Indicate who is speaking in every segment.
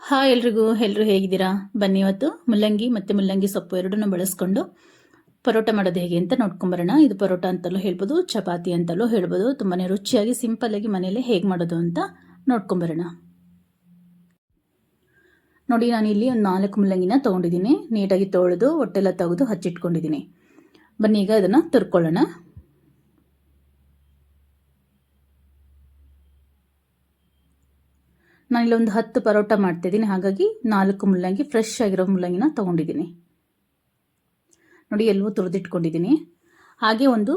Speaker 1: Hi ಎಲ್ಲರೂ ಹೇಗಿದ್ದೀರಾ? ಬನ್ನಿ ಇವತ್ತು ಮುಲ್ಲಂಗಿ ಮತ್ತು ಮುಲ್ಲಂಗಿ ಸೊಪ್ಪು ಎರಡನ್ನೂ ಬಳಸ್ಕೊಂಡು ಪರೋಟ ಮಾಡೋದು ಹೇಗೆ ಅಂತ ನೋಡ್ಕೊಂಬರೋಣ. ಇದು ಪರೋಟ ಅಂತಲೂ ಹೇಳ್ಬೋದು, ಚಪಾತಿ ಅಂತಲೂ ಹೇಳ್ಬೋದು. ತುಂಬಾ ರುಚಿಯಾಗಿ ಸಿಂಪಲ್ಲಾಗಿ ಮನೆಯಲ್ಲೇ ಹೇಗೆ ಮಾಡೋದು ಅಂತ ನೋಡ್ಕೊಂಬರೋಣ. ನೋಡಿ, ನಾನು ಇಲ್ಲಿ ಒಂದು 4 ಮುಲ್ಲಂಗಿನ ತೊಗೊಂಡಿದ್ದೀನಿ. ನೀಟಾಗಿ ತೊಳೆದು ಹೊಟ್ಟೆಲ್ಲ ತೆಗೆದು ಹಚ್ಚಿಟ್ಕೊಂಡಿದ್ದೀನಿ. ಬನ್ನಿ ಈಗ ಅದನ್ನು ತುರ್ಕೊಳ್ಳೋಣ. ನಾನಿಲ್ಲಿ ಒಂದು 10 ಪರೋಟ ಮಾಡ್ತಿದ್ದೀನಿ, ಹಾಗಾಗಿ 4 ಮುಲ್ಲಂಗಿ ಫ್ರೆಶ್ ಆಗಿರೋ ಮುಲ್ಲಂಗಿನ ತೊಗೊಂಡಿದ್ದೀನಿ. ನೋಡಿ, ಎಲ್ಲವೂ ತುರಿದಿಟ್ಕೊಂಡಿದ್ದೀನಿ. ಹಾಗೆ ಒಂದು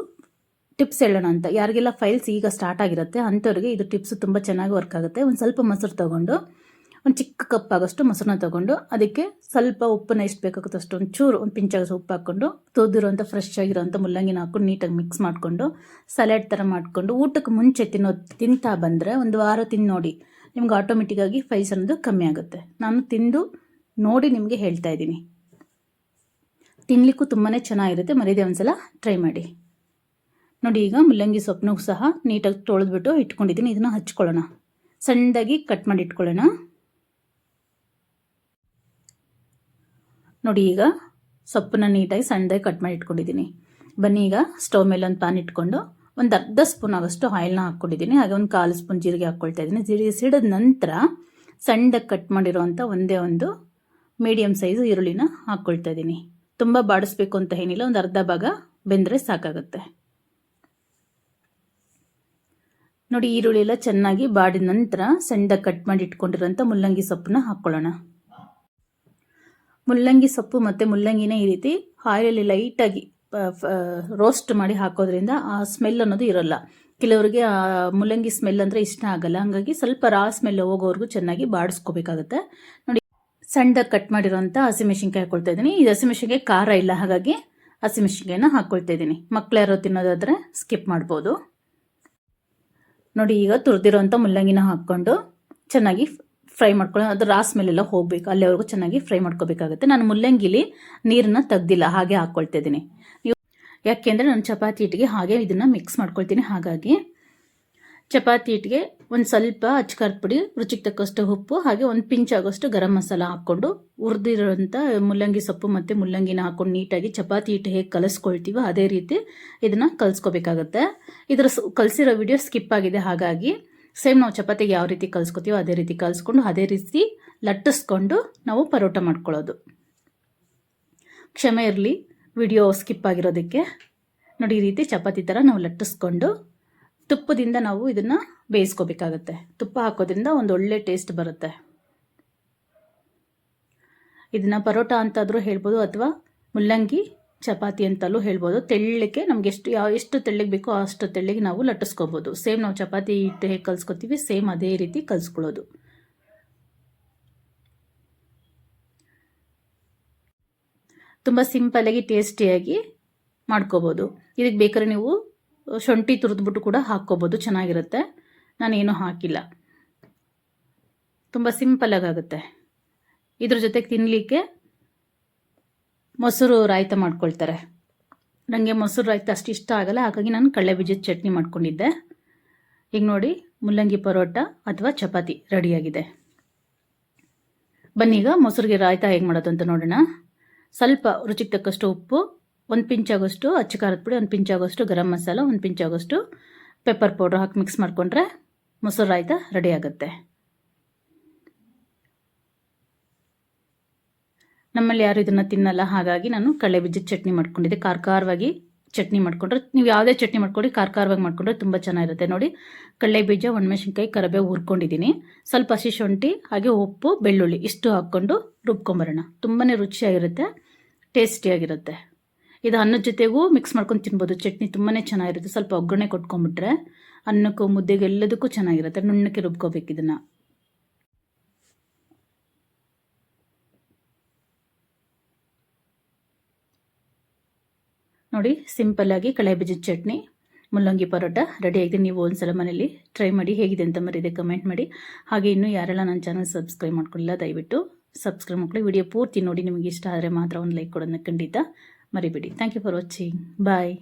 Speaker 1: ಟಿಪ್ಸ್ ಹೇಳೋಣ ಅಂತ, ಯಾರಿಗೆಲ್ಲ ಫೈಲ್ಸ್ ಈಗ ಸ್ಟಾರ್ಟ್ ಆಗಿರುತ್ತೆ ಅಂಥವ್ರಿಗೆ ಇದು ಟಿಪ್ಸ್ ತುಂಬ ಚೆನ್ನಾಗಿ ವರ್ಕ್ ಆಗುತ್ತೆ. ಒಂದು ಸ್ವಲ್ಪ ಮೊಸರು ತೊಗೊಂಡು, ಒಂದು ಚಿಕ್ಕ ಕಪ್ ಆಗೋಷ್ಟು ಮೊಸರನ್ನ ತೊಗೊಂಡು, ಅದಕ್ಕೆ ಸ್ವಲ್ಪ ಉಪ್ಪನ್ನ ಎಷ್ಟು ಬೇಕಾಗುತ್ತೋ ಅಷ್ಟು ಒಂದು ಪಿಂಚಾಗೋಷ್ಟು ಉಪ್ಪು ಹಾಕ್ಕೊಂಡು, ತೊಳೆದಿರೋಂಥ ಫ್ರೆಶ್ ಆಗಿರೋಂಥ ಮುಲ್ಲಂಗಿನ ಹಾಕ್ಕೊಂಡು ನೀಟಾಗಿ ಮಿಕ್ಸ್ ಮಾಡಿಕೊಂಡು ಸಲಾಡ್ ಥರ ಮಾಡಿಕೊಂಡು ಊಟಕ್ಕೆ ಮುಂಚೆ ತಿಂತಾ ಬಂದರೆ ಒಂದು ವಾರ ತಿಂದು ನೋಡಿ, ನಿಮ್ಗೆ ಆಟೋಮೆಟಿಕ್ಕಾಗಿ ಫೈಲ್ಸ್ ಅನ್ನೋದು ಕಮ್ಮಿ ಆಗುತ್ತೆ. ನಾನು ತಿಂದು ನೋಡಿ ನಿಮಗೆ ಹೇಳ್ತಾ ಇದ್ದೀನಿ. ತಿನ್ನಲಿಕ್ಕೂ ತುಂಬಾ ಚೆನ್ನಾಗಿರುತ್ತೆ, ಮರೀದೆ ಒಂದ್ಸಲ ಟ್ರೈ ಮಾಡಿ. ನೋಡಿ, ಈಗ ಮುಲ್ಲಂಗಿ ಸೊಪ್ಪನ್ನು ಸಹ ನೀಟಾಗಿ ತೊಳೆದ್ಬಿಟ್ಟು ಇಟ್ಕೊಂಡಿದ್ದೀನಿ. ಇದನ್ನು ಹಚ್ಕೊಳ್ಳೋಣ, ಸಣ್ಣದಾಗಿ ಕಟ್ ಮಾಡಿ ಇಟ್ಕೊಳ್ಳೋಣ. ನೋಡಿ, ಈಗ ಸೊಪ್ಪನ್ನ ನೀಟಾಗಿ ಸಣ್ಣದಾಗಿ ಕಟ್ ಮಾಡಿ ಇಟ್ಕೊಂಡಿದ್ದೀನಿ. ಬನ್ನಿ ಈಗ ಸ್ಟವ್ ಮೇಲೆ ಒಂದು ಪ್ಯಾನ್ ಇಟ್ಕೊಂಡು ಒಂದು ಅರ್ಧ ಸ್ಪೂನ್ ಆಗೋಷ್ಟು ಆಯಿಲ್ನ ಹಾಕ್ಕೊಂಡಿದ್ದೀನಿ. ಹಾಗೆ ಒಂದು 1/4 ಸ್ಪೂನ್ ಜೀರಿಗೆ ಹಾಕ್ಕೊಳ್ತಾ ಇದ್ದೀನಿ. ಜೀರಿಗೆ ಸಿಡಿದ ನಂತರ ಸಣ್ಣದಾಗಿ ಕಟ್ ಮಾಡಿರೋವಂಥ ಒಂದೇ ಒಂದು ಮೀಡಿಯಮ್ ಸೈಜ್ ಈರುಳ್ಳಿನ ಹಾಕ್ಕೊಳ್ತಾ ಇದ್ದೀನಿ. ತುಂಬ ಬಾಡಿಸ್ಬೇಕು ಅಂತ ಏನಿಲ್ಲ, ಒಂದು ಅರ್ಧ ಭಾಗ ಬೆಂದರೆ ಸಾಕಾಗುತ್ತೆ. ನೋಡಿ, ಈರುಳ್ಳಿ ಎಲ್ಲ ಚೆನ್ನಾಗಿ ಬಾಡಿದ ನಂತರ ಸಣ್ಣದಾಗಿ ಕಟ್ ಮಾಡಿ ಇಟ್ಕೊಂಡಿರೋಂಥ ಮುಲ್ಲಂಗಿ ಸೊಪ್ಪನ್ನ ಹಾಕ್ಕೊಳ್ಳೋಣ. ಮುಲ್ಲಂಗಿ ಸೊಪ್ಪು ಮತ್ತು ಮುಲ್ಲಂಗಿನ ಈ ರೀತಿ ಆಯಿಲಲ್ಲಿ ಲೈಟಾಗಿ ರೋಸ್ಟ್ ಮಾಡಿ ಹಾಕೋದ್ರಿಂದ ಆ ಸ್ಮೆಲ್ ಅನ್ನೋದು ಇರೋಲ್ಲ. ಕೆಲವರಿಗೆ ಮುಲ್ಲಂಗಿ ಸ್ಮೆಲ್ ಅಂದರೆ ಇಷ್ಟ ಆಗಲ್ಲ, ಹಾಗಾಗಿ ಸ್ವಲ್ಪ ರಾ ಸ್ಮೆಲ್ ಹೋಗೋವರೆಗೂ ಚೆನ್ನಾಗಿ ಬಾಡಿಸ್ಕೋಬೇಕಾಗುತ್ತೆ. ನೋಡಿ, ಸಣ್ಣದಾಗಿ ಕಟ್ ಮಾಡಿರೋಂಥ ಹಸಿಮೆಣಸಿನ್ಕಾಯಿ ಹಾಕ್ಕೊಳ್ತಾ ಇದ್ದೀನಿ. ಇದು ಹಸಿಮೆಣಸಿನ್ಕಾಯಿ ಖಾರ ಇಲ್ಲ, ಹಾಗಾಗಿ ಹಸಿಮೆಣಸಿನ್ಕಾಯಿನ ಹಾಕ್ಕೊಳ್ತಾ ಇದ್ದೀನಿ. ಮಕ್ಳು ಯಾರೋ ತಿನ್ನೋದಾದರೆ ಸ್ಕಿಪ್ ಮಾಡ್ಬೋದು. ನೋಡಿ, ಈಗ ತುರಿದಿರೋಂಥ ಮುಲ್ಲಂಗಿನ ಹಾಕ್ಕೊಂಡು ಚೆನ್ನಾಗಿ ಫ್ರೈ ಮಾಡ್ಕೊಳ್ಳೋ, ಅದು ರಾ ಸ್ಮೆಲ್ಲೆಲ್ಲ ಹೋಗಬೇಕು, ಅಲ್ಲಿವರೆಗೂ ಚೆನ್ನಾಗಿ ಫ್ರೈ ಮಾಡ್ಕೋಬೇಕಾಗುತ್ತೆ. ನಾನು ಮುಲ್ಲಂಗಿಲಿ ನೀರನ್ನ ತೆಗ್ದಿಲ್ಲ, ಹಾಗೆ ಹಾಕ್ಕೊಳ್ತಾ ಇದ್ದೀನಿ. ಯಾಕೆಂದರೆ ನಾನು ಚಪಾತಿ ಹಿಟ್ಟಿಗೆ ಹಾಗೆ ಇದನ್ನು ಮಿಕ್ಸ್ ಮಾಡ್ಕೊಳ್ತೀನಿ. ಹಾಗಾಗಿ ಚಪಾತಿ ಹಿಟ್ಟಿಗೆ ಒಂದು ಸ್ವಲ್ಪ ಅಚ್ಚಕಾರದ ಪುಡಿ, ರುಚಿಗೆ ತಕ್ಕಷ್ಟು ಉಪ್ಪು, ಹಾಗೆ ಒಂದು ಪಿಂಚ್ ಆಗೋಷ್ಟು ಗರಂ ಮಸಾಲ ಹಾಕ್ಕೊಂಡು ಹುರಿದಿರೋಂಥ ಮುಲ್ಲಂಗಿ ಸೊಪ್ಪು ಮತ್ತು ಮುಲ್ಲಂಗಿನ ಹಾಕ್ಕೊಂಡು ನೀಟಾಗಿ ಚಪಾತಿ ಹಿಟ್ಟು ಹೇಗೆ ಕಲಿಸ್ಕೊಳ್ತೀವೋ ಅದೇ ರೀತಿ ಇದನ್ನು ಕಲಿಸ್ಕೋಬೇಕಾಗುತ್ತೆ. ಇದರ ಕಲಿಸಿರೋ ವಿಡಿಯೋ ಸ್ಕಿಪ್ ಆಗಿದೆ, ಹಾಗಾಗಿ ಸೇಮ್ ನಾವು ಚಪಾತಿಗೆ ಯಾವ ರೀತಿ ಕಲಿಸ್ಕೊತೀವೋ ಅದೇ ರೀತಿ ಕಲಿಸ್ಕೊಂಡು ಅದೇ ರೀತಿ ಲಟ್ಟಿಸ್ಕೊಂಡು ನಾವು ಪರೋಟ ಮಾಡ್ಕೊಳ್ಳೋದು. ಕ್ಷಮೆ ಇರಲಿ ವಿಡಿಯೋ ಸ್ಕಿಪ್ ಆಗಿರೋದಕ್ಕೆ. ನೋಡಿ, ಈ ರೀತಿ ಚಪಾತಿ ಥರ ನಾವು ಲಟ್ಟಿಸ್ಕೊಂಡು ತುಪ್ಪದಿಂದ ನಾವು ಇದನ್ನು ಬೇಯಿಸ್ಕೋಬೇಕಾಗತ್ತೆ. ತುಪ್ಪ ಹಾಕೋದ್ರಿಂದ ಒಂದು ಒಳ್ಳೆ ಟೇಸ್ಟ್ ಬರುತ್ತೆ. ಇದನ್ನು ಪರೋಟ ಅಂತಾದರೂ ಹೇಳ್ಬೋದು, ಅಥವಾ ಮುಲ್ಲಂಗಿ ಚಪಾತಿ ಅಂತಲೂ ಹೇಳ್ಬೋದು. ತೆಳ್ಳಕ್ಕೆ ನಮ್ಗೆ ಎಷ್ಟು ತೆಳ್ಳಗೆ ಬೇಕೋ ಅಷ್ಟು ತೆಳ್ಳಗೆ ನಾವು ಲಟ್ಟಿಸ್ಕೋಬೋದು. ಸೇಮ್ ನಾವು ಚಪಾತಿ ಹಿಟ್ಟು ಹೇಗೆ ಕಲಿಸ್ಕೊತೀವಿ ಸೇಮ್ ಅದೇ ರೀತಿ ಕಲಿಸ್ಕೊಳ್ಳೋದು. ತುಂಬ ಸಿಂಪಲ್ಲಾಗಿ ಟೇಸ್ಟಿಯಾಗಿ ಮಾಡ್ಕೋಬೋದು. ಇದಕ್ಕೆ ಬೇಕಾದ್ರೆ ನೀವು ಶುಂಠಿ ತುರಿದ್ಬಿಟ್ಟು ಕೂಡ ಹಾಕ್ಕೋಬೋದು, ಚೆನ್ನಾಗಿರುತ್ತೆ. ನಾನೇನು ಹಾಕಿಲ್ಲ, ತುಂಬ ಸಿಂಪಲ್ಲಾಗುತ್ತೆ. ಇದ್ರ ಜೊತೆಗೆ ತಿನ್ನಲಿಕ್ಕೆ ಮೊಸರು ರಾಯ್ತ ಮಾಡ್ಕೊಳ್ತಾರೆ. ನನಗೆ ಮೊಸರು ರಾಯ್ತ ಅಷ್ಟು ಇಷ್ಟ ಆಗಲ್ಲ, ಹಾಗಾಗಿ ನಾನು ಕಡಲೆ ಬೀಜದ ಚಟ್ನಿ ಮಾಡ್ಕೊಂಡಿದ್ದೆ. ಈಗ ನೋಡಿ, ಮುಲ್ಲಂಗಿ ಪರೋಟ ಅಥವಾ ಚಪಾತಿ ರೆಡಿಯಾಗಿದೆ. ಬನ್ನಿ ಈಗ ಮೊಸರಿಗೆ ರಾಯ್ತ ಹೇಗೆ ಮಾಡೋದು ಅಂತ ನೋಡೋಣ. ಸ್ವಲ್ಪ ರುಚಿಗೆ ತಕ್ಕಷ್ಟು ಉಪ್ಪು, ಒಂದು ಪಿಂಚ್ ಆಗೋಷ್ಟು ಅಚ್ಚ ಖಾರದ ಪುಡಿ, ಒಂದು ಪಿಂಚ್ ಆಗೋಷ್ಟು ಗರಂ ಮಸಾಲ, ಒಂದು ಪಿಂಚ್ ಆಗೋಷ್ಟು ಪೆಪ್ಪರ್ ಪೌಡ್ರ್ ಹಾಕಿ ಮಿಕ್ಸ್ ಮಾಡಿಕೊಂಡ್ರೆ ಮೊಸರು ರಾಯ್ತ ರೆಡಿ ಆಗುತ್ತೆ. ನಮ್ಮಲ್ಲಿ ಯಾರು ಇದನ್ನು ತಿನ್ನಲ್ಲ, ಹಾಗಾಗಿ ನಾನು ಕಡಲೆ ಬೀಜದ ಚಟ್ನಿ ಮಾಡ್ಕೊಂಡಿದ್ದೆ. ಖಾರವಾಗಿ ಚಟ್ನಿ ಮಾಡ್ಕೊಂಡ್ರೆ, ನೀವು ಯಾವುದೇ ಚಟ್ನಿ ಮಾಡ್ಕೊಂಡು ಖಾರವಾಗಿ ಮಾಡ್ಕೊಂಡ್ರೆ ತುಂಬ ಚೆನ್ನಾಗಿರುತ್ತೆ. ನೋಡಿ, ಕಡಲೆ ಬೀಜ, ಒಣಮೆಣಸಿನ್ಕಾಯಿ, ಕರಿಬೇವು ಹುರ್ಕೊಂಡಿದ್ದೀನಿ. ಸ್ವಲ್ಪ ಹಸಿ ಶುಂಠಿ, ಹಾಗೆ ಉಪ್ಪು, ಬೆಳ್ಳುಳ್ಳಿ ಇಷ್ಟು ಹಾಕ್ಕೊಂಡು ರುಬ್ಕೊಂಬರೋಣ. ತುಂಬಾ ರುಚಿಯಾಗಿರುತ್ತೆ, ಟೇಸ್ಟಿಯಾಗಿರುತ್ತೆ. ಇದು ಅನ್ನದ ಜೊತೆಗೂ ಮಿಕ್ಸ್ ಮಾಡ್ಕೊಂಡು ತಿನ್ಬೋದು. ಚಟ್ನಿ ತುಂಬಾ ಚೆನ್ನಾಗಿರುತ್ತೆ. ಸ್ವಲ್ಪ ಒಗ್ಗರಣೆ ಕೊಟ್ಕೊಂಡ್ಬಿಟ್ರೆ ಅನ್ನಕ್ಕೂ ಮುದ್ದೆಗೆ ಎಲ್ಲದಕ್ಕೂ ಚೆನ್ನಾಗಿರುತ್ತೆ. ನುಣ್ಣಕ್ಕೆ ರುಬ್ಕೋಬೇಕು ಇದನ್ನು. ನೋಡಿ, ಸಿಂಪಲ್ಲಾಗಿ ಕಡಲೆ ಬೀಜದ ಚಟ್ನಿ, ಮುಲ್ಲಂಗಿ ಪರೋಟ ರೆಡಿಯಾಗಿದೆ. ನೀವು ಒಂದ್ಸಲ ಮನೇಲಿ ಟ್ರೈ ಮಾಡಿ, ಹೇಗಿದೆ ಅಂತ ಮರೀದೆ ಕಮೆಂಟ್ ಮಾಡಿ. ಹಾಗೆ ಇನ್ನೂ ಯಾರೆಲ್ಲ ನನ್ನ ಚಾನಲ್ ಸಬ್ಸ್ಕ್ರೈಬ್ ಮಾಡ್ಕೊಳ್ಳಿಲ್ಲ ದಯವಿಟ್ಟು ಸಬ್ಸ್ಕ್ರೈಬ್ ಮಾಡ್ಕೊಳ್ಳಿ. ವಿಡಿಯೋ ಪೂರ್ತಿ ನೋಡಿ, ನಿಮಗೆ ಇಷ್ಟ ಆದರೆ ಮಾತ್ರ ಒಂದು ಲೈಕ್ ಕೊಡೋದನ್ನ ಖಂಡಿತ ಮರಿಬೇಡಿ. Thank you for watching. Bye.